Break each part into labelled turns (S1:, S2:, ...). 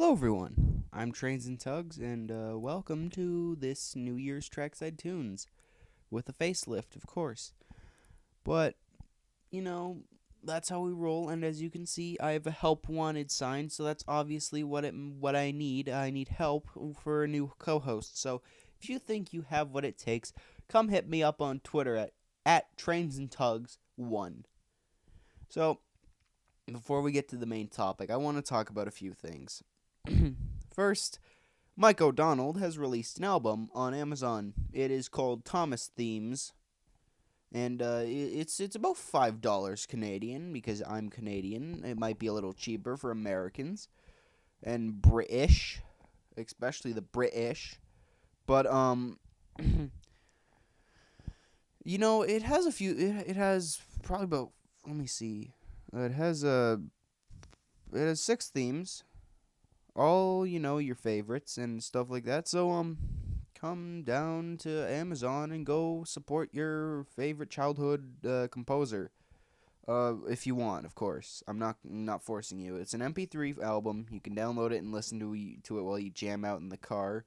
S1: Hello, everyone. I'm Trains and Tugs, and welcome to this New Year's Trackside Tunes with a facelift, of course. But you know, that's how we roll. And as you can see, I have a help wanted sign, so that's obviously what I need. I need help for a new co-host. So if you think you have what it takes, come hit me up on Twitter at trainsandtugs1. So before we get to the main topic, I want to talk about a few things. First, Mike O'Donnell has released an album on Amazon. It is called Thomas Themes, and it's about $5 Canadian because I'm Canadian. It might be a little cheaper for Americans and British, especially the British. But it has a few. It has probably about. Let me see. It has 6 themes, all your favorites and stuff like that. So come down to Amazon and go support your favorite childhood composer. If you want, of course. I'm not forcing you. It's an MP3 album. You can download it and listen to it while you jam out in the car.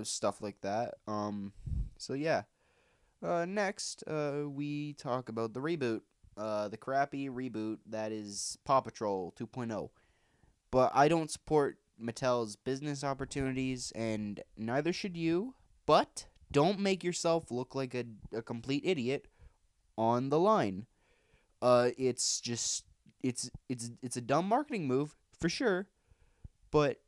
S1: Stuff like that. So yeah. Next, we talk about the reboot. The crappy reboot that is Paw Patrol 2.0. But I don't support Mattel's business opportunities, and neither should you. But don't make yourself look like a complete idiot on the line. It's just it's a dumb marketing move for sure, but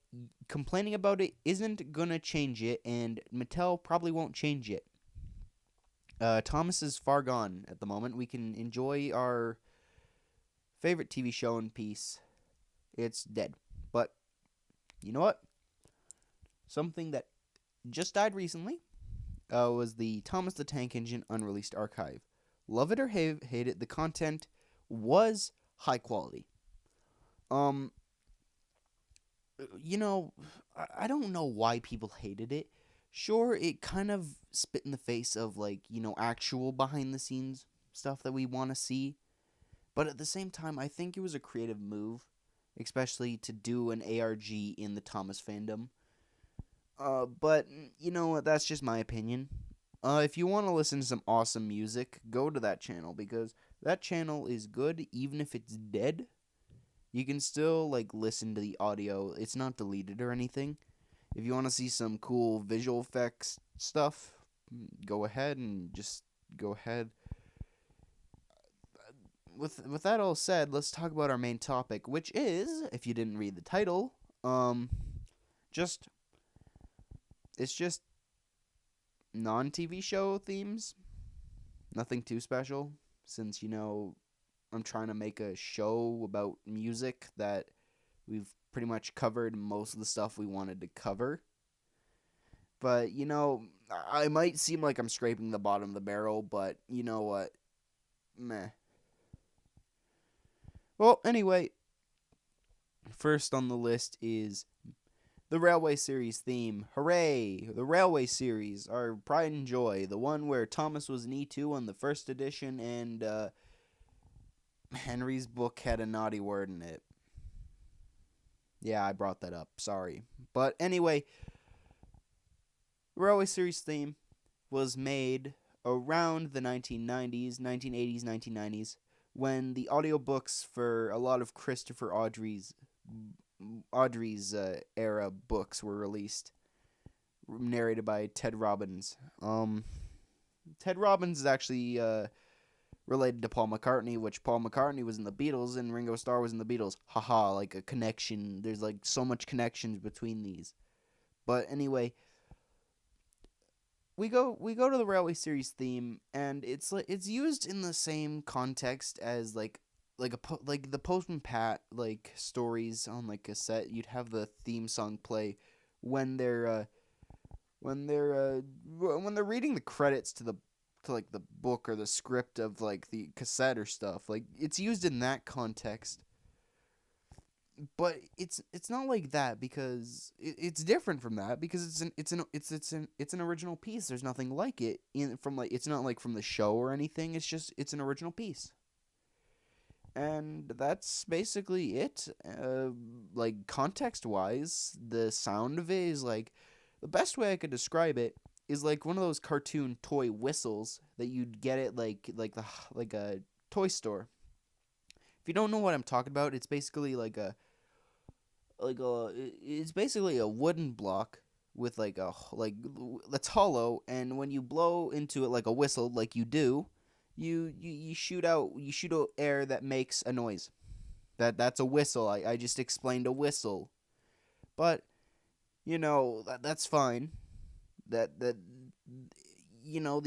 S1: complaining about it isn't gonna change it, and Mattel probably won't change it. Thomas is far gone at the moment. We can enjoy our favorite TV show in peace. It's dead. But you know what? Something that just died recently was the Thomas the Tank Engine unreleased archive. Love it or hate it, the content was high quality. Um, I don't know why people hated it. Sure, it kind of spit in the face of actual behind the scenes stuff that we want to see, but at the same time, I think it was a creative move, especially to do an ARG in the Thomas fandom. But that's just my opinion. If you want to listen to some awesome music, go to that channel because that channel is good even if it's dead. You can still listen to the audio. It's not deleted or anything. If you want to see some cool visual effects stuff, go ahead and just go ahead. With that all said, let's talk about our main topic, which is, if you didn't read the title, just it's just non-TV show themes. Nothing too special, since I'm trying to make a show about music that we've pretty much covered most of the stuff we wanted to cover. But I might seem like I'm scraping the bottom of the barrel, but you know what? Meh. Well, anyway, first on the list is the Railway Series theme. Hooray! The Railway Series, our pride and joy. The one where Thomas was an E2 on the first edition and Henry's book had a naughty word in it. Yeah, I brought that up. Sorry. But anyway, the Railway Series theme was made around the 1990s, 1980s, 1990s, when the audiobooks for a lot of Christopher Audrey's era books were released, narrated by Ted Robbins. Ted Robbins is actually related to Paul McCartney, which Paul McCartney was in the Beatles and Ringo Starr was in the Beatles. Haha, like a connection. There's so much connections between these. But anyway, we go to the Railway Series theme, and it's used in the same context as the Postman Pat stories on cassette. You'd have the theme song play when they're reading the credits to the book or the script of the cassette or stuff. It's used in that context. But it's not like that because it's different from that because it's an original piece. There's nothing like it it's not from the show or anything. It's an original piece. And that's basically it. Like, context wise, the sound of it is like the best way I could describe it is like one of those cartoon toy whistles that you'd get at like a toy store. If you don't know what I'm talking about, it's basically it's basically a wooden block with that's hollow, and when you blow into it like a whistle, like you do, you shoot out air that makes a noise. That's a whistle. I just explained a whistle, but that's fine. That the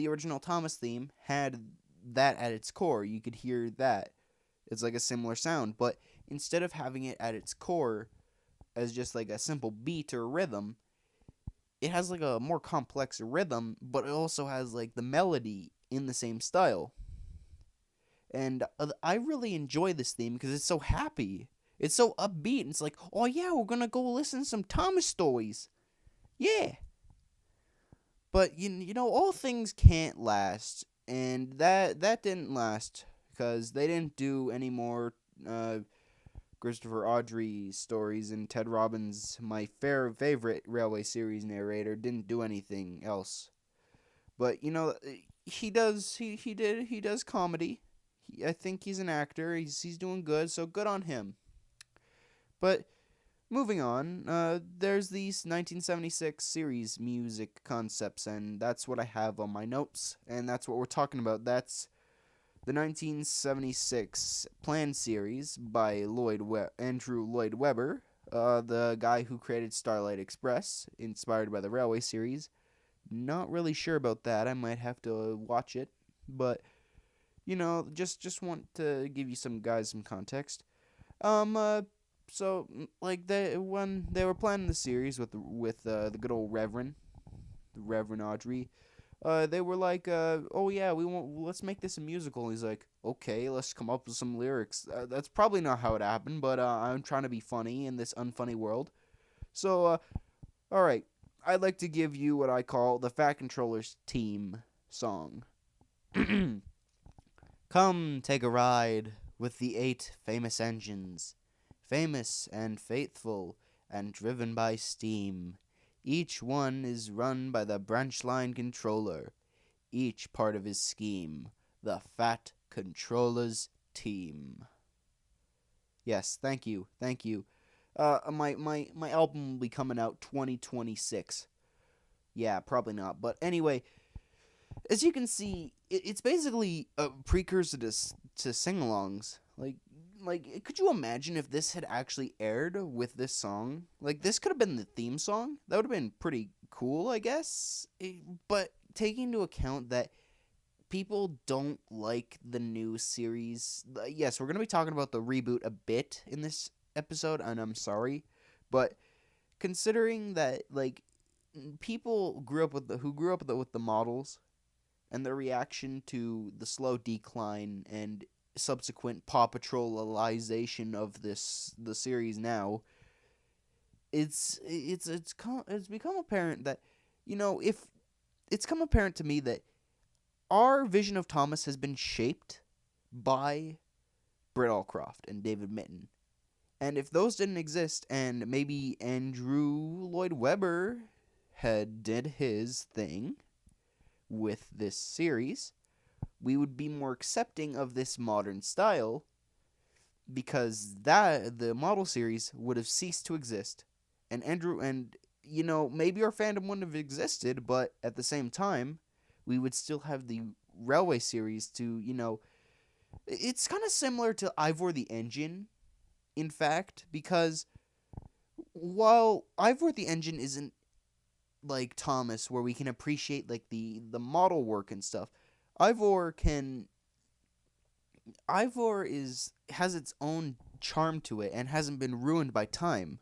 S1: original Thomas theme had that at its core. You could hear that. It's like a similar sound, but instead of having it at its core as just like a simple beat or rhythm, it has like a more complex rhythm, but it also has like the melody in the same style. And I really enjoy this theme because it's so happy. It's so upbeat. It's like, oh yeah, we're gonna go listen to some Thomas stories. Yeah. But all things can't last, and that didn't last because they didn't do any more Christopher Audrey stories, and Ted Robbins, my favorite Railway series narrator, didn't do anything else. But he does comedy. I think he's an actor. He's doing good, so good on him. But moving on, there's these 1976 series music concepts, and that's what I have on my notes, and that's what we're talking about. That's the 1976 Plan series by Andrew Lloyd Webber, the guy who created Starlight Express, inspired by the Railway series. Not really sure about that. I might have to watch it, but just want to give you some context. Um, uh, like when they were planning the series with the good old Reverend Audrey, they were like, oh yeah, let's make this a musical. He's like, okay, let's come up with some lyrics. That's probably not how it happened, but I'm trying to be funny in this unfunny world. So, all right, I'd like to give you what I call the Fat Controllers team song. Come take a ride with the 8 famous engines, famous and faithful and driven by steam. Each one is run by the branch line controller, each part of his scheme, the Fat Controllers team. Yes, thank you, thank you. My album will be coming out 2026. Yeah, probably not, but anyway, as you can see, it's basically a precursor to sing-alongs. Could you imagine if this had actually aired with this song? Like, this could have been the theme song. That would have been pretty cool, I guess. But taking into account that people don't like the new series, yes, we're gonna be talking about the reboot a bit in this episode, and I'm sorry, but considering that people who grew up with the models and their reaction to the slow decline and subsequent Paw Patrolization of the series now, it's become apparent that if it's come apparent to me that our vision of Thomas has been shaped by Britt Allcroft and David Mitton. And if those didn't exist, and maybe Andrew Lloyd Webber had did his thing with this series, we would be more accepting of this modern style, because the model series would have ceased to exist. And maybe our fandom wouldn't have existed, but at the same time, we would still have the Railway series to, it's kind of similar to Ivor the Engine, in fact, because while Ivor the Engine isn't like Thomas, where we can appreciate like the model work and stuff, Ivor has its own charm to it and hasn't been ruined by time,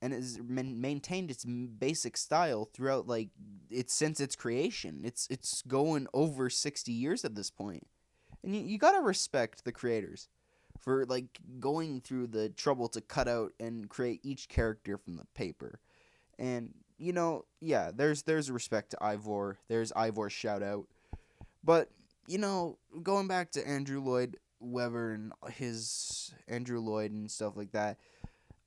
S1: and has maintained its basic style throughout since its creation. It's going over 60 years at this point, and you gotta respect the creators for going through the trouble to cut out and create each character from the paper. And yeah, there's respect to Ivor. There's Ivor's shout out. But going back to Andrew Lloyd Weber and his Andrew Lloyd and stuff like that,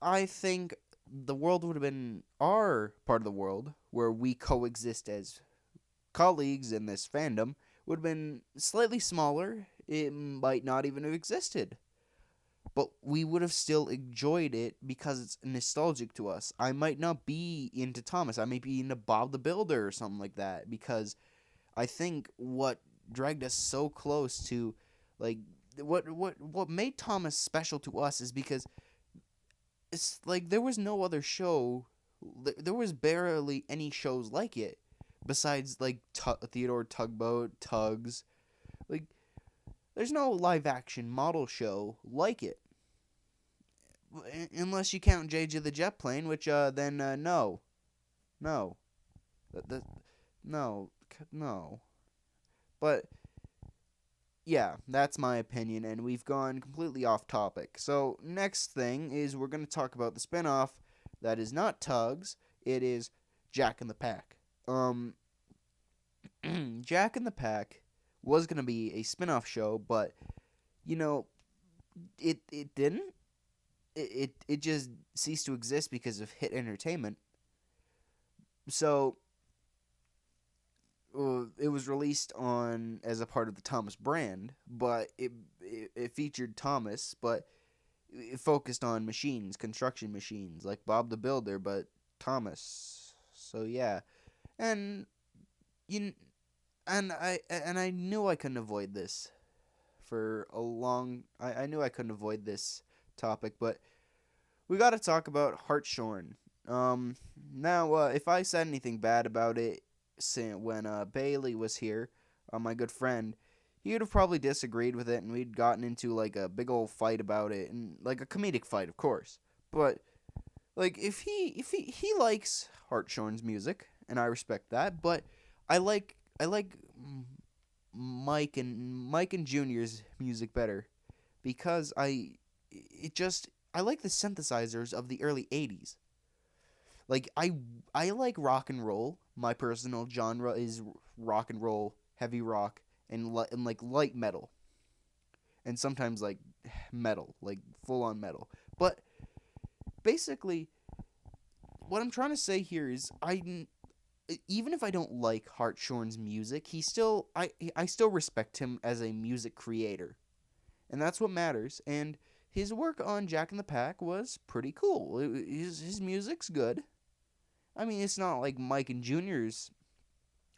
S1: I think the world would have been our part of the world where we coexist as colleagues in this fandom would have been slightly smaller. It might not even have existed. But we would have still enjoyed it because it's nostalgic to us. I might not be into Thomas. I might be into Bob the Builder or something like that because I think what dragged us so close to like what made Thomas special to us is because it's like there was no other show, there was barely any shows like it besides like Theodore Tugboat, Tugs. Like there's no live action model show like it. Unless you count JJ the Jet Plane, which then no. No. The, no. No. But yeah, that's my opinion, and we've gone completely off topic. So, next thing is we're going to talk about the spinoff that is not Tugs, it is Jack in the Pack. Jack in the Pack was going to be a spinoff show, but, you know, it didn't. It just ceased to exist because of Hit Entertainment. So, it was released on as a part of the Thomas brand, but it featured Thomas, but it focused on machines, construction machines, like Bob the Builder, but Thomas. So yeah, and you and I knew I couldn't avoid this for a long. I knew I couldn't avoid this topic, but we got to talk about Hartshorn. Now, if I said anything bad about it when Bailey was here, my good friend, he would have probably disagreed with it, and we'd gotten into like a big old fight about it, and like a comedic fight, of course. But like, if he likes Hartshorn's music, and I respect that, but I like Mike and Junior's music better because I like the synthesizers of the early 80s. Like I like rock and roll. My personal genre is rock and roll, heavy rock, and like light metal, and sometimes like metal, like full on metal. But basically, what I'm trying to say here is even if I don't like Hartshorn's music, I still respect him as a music creator, and that's what matters. And his work on Jack in the Pack was pretty cool. His music's good. I mean, it's not like Mike and Junior's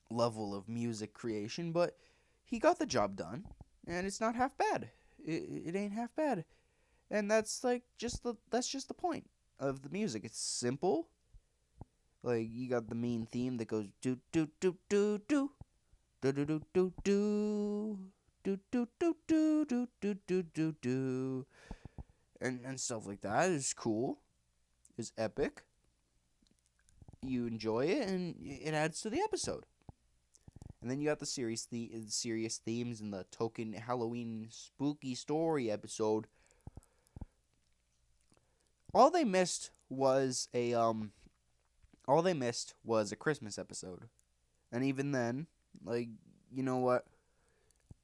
S1: level of music creation, but he got the job done, and it's not half bad. It ain't half bad, and that's just the point of the music. It's simple. Like you got the main theme that goes do do do do do do do do do do do do do do do do do do do and stuff like that is cool. Is epic. You enjoy it, and it adds to the episode. And then you got the serious themes in the token Halloween spooky story episode. All they missed was a Christmas episode. And even then, like, you know what?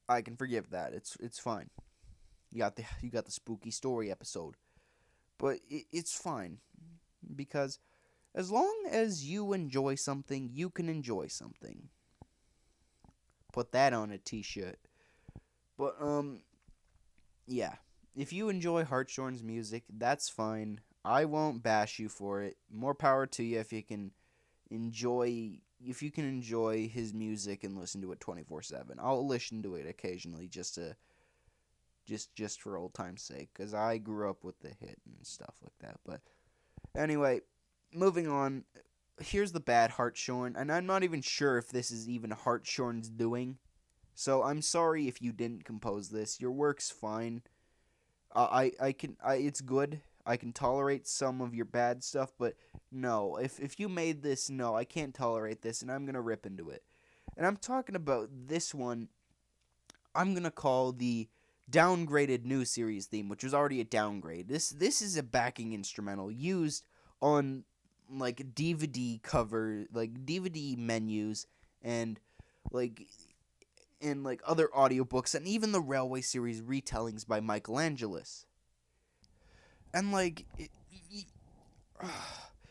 S1: I can forgive that. It's fine. You got the spooky story episode. But it's fine because as long as you enjoy something, you can enjoy something. Put that on a t-shirt. But yeah. If you enjoy Hartshorn's music, that's fine. I won't bash you for it. More power to you if you can enjoy his music and listen to it 24/7. I'll listen to it occasionally just for old time's sake, cuz I grew up with the hit and stuff like that. But anyway, moving on. Here's the bad Hartshorn, and I'm not even sure if this is even Hartshorn's doing. So I'm sorry if you didn't compose this. Your work's fine. It's good. I can tolerate some of your bad stuff, but no, if you made this, no, I can't tolerate this, and I'm gonna rip into it. And I'm talking about this one. I'm gonna call the downgraded new series theme, which was already a downgrade. This is a backing instrumental used on like DVD cover, like DVD menus, and like and like other audiobooks, and even the Railway series retellings by Michelangelis. And like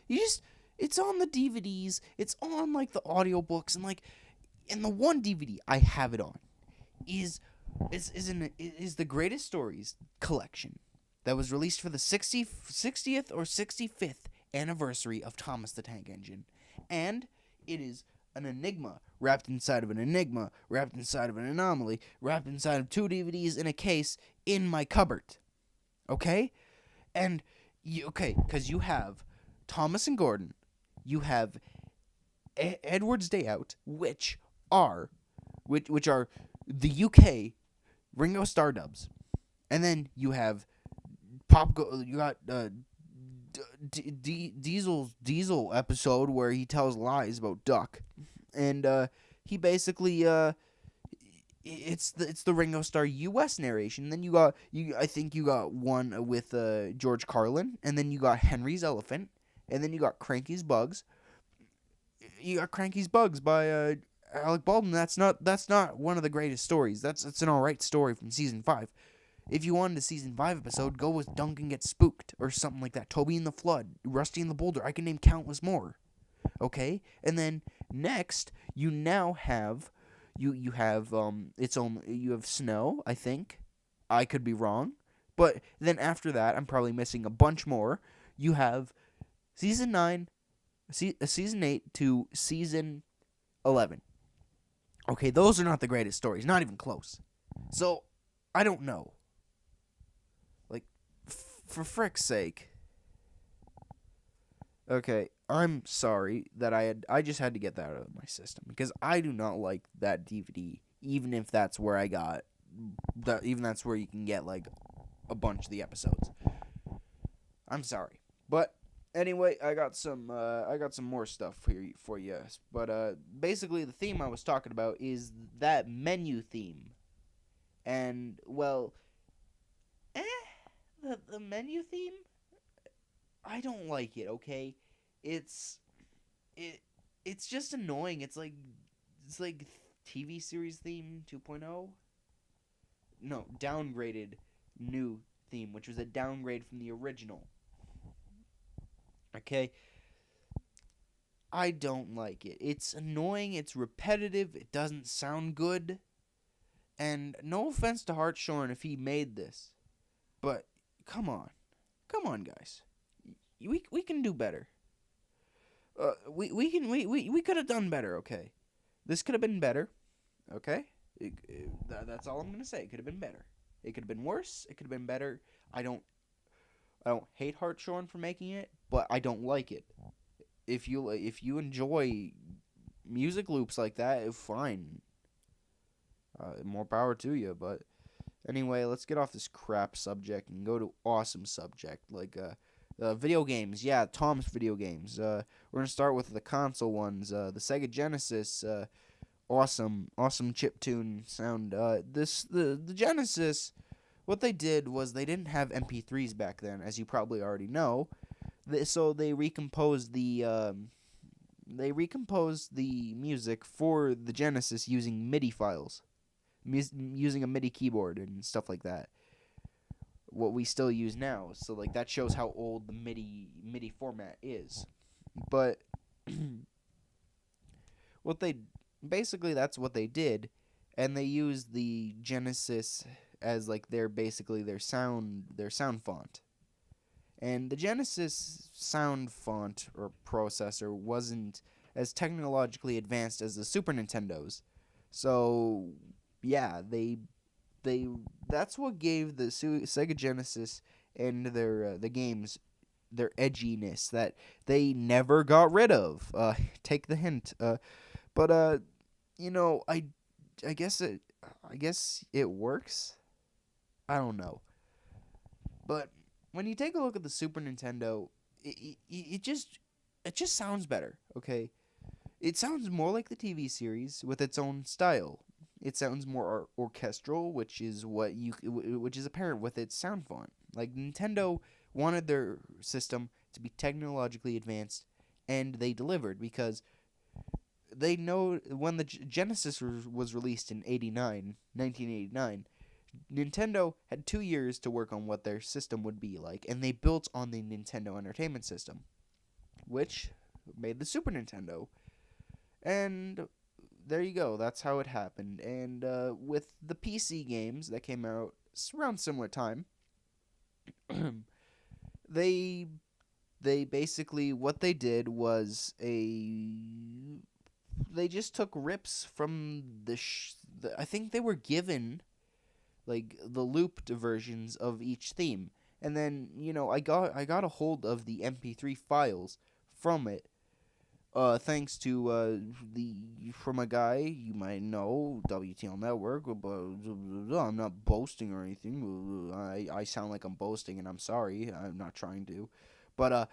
S1: you just it's on the DVDs, it's on like the audiobooks, and like in the one DVD I have it on is the Greatest Stories collection that was released for the 60th or 65th anniversary of Thomas the Tank Engine. And it is an enigma wrapped inside of an enigma, wrapped inside of an anomaly, wrapped inside of 2 DVDs in a case in my cupboard. Okay? And because you have Thomas and Gordon, you have Edward's Day Out, which are the UK Ringo Starr dubs, and then you have you got Diesel episode where he tells lies about Duck, and he basically it's the Ringo Starr US narration. Then I think you got one with George Carlin, and then you got Henry's Elephant, and then you got Cranky's Bugs. You got Cranky's Bugs by Alec Baldwin. That's not one of the greatest stories. It's an alright story from season 5. If you wanted a season 5 episode, go with Duncan Gets Spooked or something like that. Toby and the Flood, Rusty and the Boulder. I can name countless more. Okay, and then next you now have you have Snow. I think I could be wrong, but then after that I'm probably missing a bunch more. You have season 9, season 8 to season 11. Okay, those are not the greatest stories, not even close. So I don't know. Like, for frick's sake. Okay, I'm sorry that I just had to get that out of my system because I do not like that DVD. Even if that's where I got, even that's where you can get like a bunch of the episodes. I'm sorry, but anyway, I got some more stuff for you. But basically, the theme I was talking about is that menu theme, and well, the menu theme. I don't like it, okay? It's just annoying. It's like TV series theme 2.0. No, downgraded new theme, which was a downgrade from the original. Okay? I don't like it. It's annoying, it's repetitive, it doesn't sound good. And no offense to Hartshorn if he made this, but come on. Come on, guys. We can do better. We could have done better. Okay, this could have been better. Okay, that's all I'm gonna say. It could have been better. It could have been worse. It could have been better. I don't hate Hartshorn for making it, but I don't like it. If you enjoy music loops like that, fine. More power to you. But anyway, let's get off this crap subject and go to awesome subject like video games. Yeah, Tom's video games. We're gonna start with the console ones. The Sega Genesis. Awesome chiptune sound. The Genesis. What they did was they didn't have MP3s back then, as you probably already know. So they recomposed the music for the Genesis using MIDI files, using a MIDI keyboard and stuff like that. What we still use now. So like that shows how old the MIDI format is. But that's what they did, and they used the Genesis as like their sound font. And the Genesis sound font or processor wasn't as technologically advanced as the Super Nintendo's. So yeah, that's what gave the Sega Genesis and their the games their edginess that they never got rid of. Take the hint. But I guess it works. I don't know. But when you take a look at the Super Nintendo, it just sounds better. Okay, it sounds more like the TV series with its own style. It sounds more orchestral, which is apparent with its sound font. Like Nintendo wanted their system to be technologically advanced, and they delivered because they know when the Genesis was released in 1989, Nintendo had 2 years to work on what their system would be like, and they built on the Nintendo Entertainment System, which made the Super Nintendo. And there you go. That's how it happened. And with the PC games that came out around similar time, they basically, what they did was they just took rips from I think they were given like the looped versions of each theme, and then I got a hold of the MP3 files from it, thanks to the from a guy you might know, WTL Network. But I'm not boasting or anything. I sound like I'm boasting, and I'm sorry. I'm not trying to, but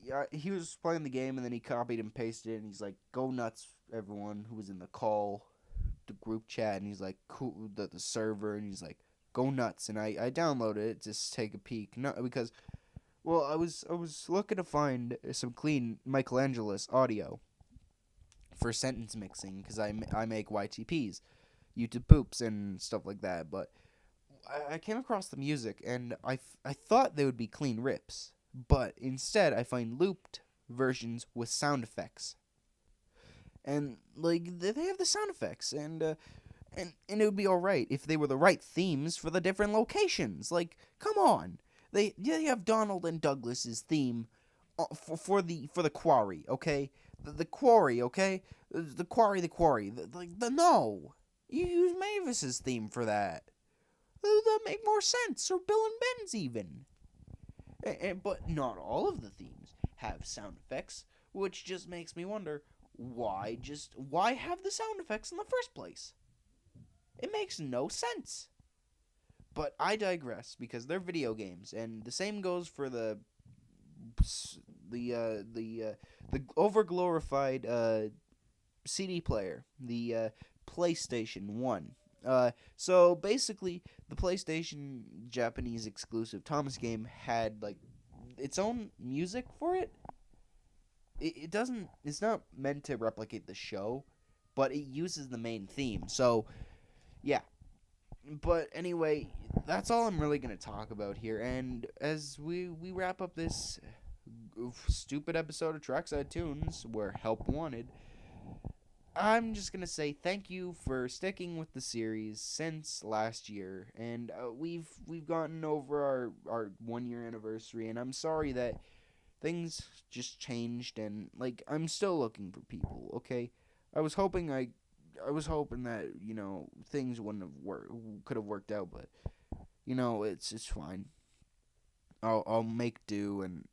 S1: yeah, he was playing the game, and then he copied and pasted it, and he's like, "Go nuts, everyone who was in the call, the group chat," and he's like, "Cool, the server," and he's like, "Go nuts," and I downloaded it just to take a peek, not because, well, I was looking to find some clean Michelangelo's audio for sentence mixing, because I make YTPs, YouTube poops and stuff like that, but I came across the music, and I thought they would be clean rips, but instead I find looped versions with sound effects. And like they have the sound effects, and it would be all right if they were the right themes for the different locations. Like, come on, they have Donald and Douglas's theme for the quarry, okay, the quarry, okay, the quarry, no, you use Mavis's theme for that. That make more sense, or Bill and Ben's even. But not all of the themes have sound effects, which just makes me wonder why have the sound effects in the first place? It makes no sense. But I digress, because they're video games, and the same goes for the overglorified CD player, the PlayStation 1. So basically, the PlayStation Japanese exclusive Thomas game had like its own music for it. It doesn't. It's not meant to replicate the show, but it uses the main theme. So yeah. But anyway, that's all I'm really gonna talk about here. And as we wrap up this stupid episode of Trackside Tunes, where help wanted, I'm just gonna say thank you for sticking with the series since last year, and we've gotten over our 1 year anniversary, and I'm sorry that things just changed, and like I'm still looking for people. Okay, I was hoping that things wouldn't have could have worked out, but it's fine. I'll make do, and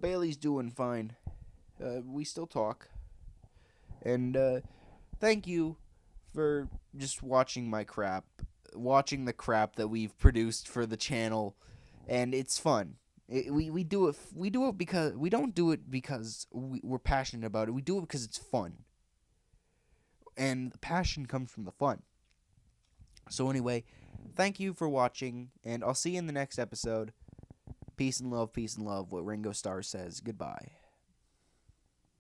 S1: Bailey's doing fine. We still talk, and thank you for just watching my crap, watching the crap that we've produced for the channel, and it's fun. We do it because we don't do it because we're passionate about it. We do it because it's fun, and the passion comes from the fun. So anyway, thank you for watching, and I'll see you in the next episode. Peace and love, what Ringo Starr says. Goodbye.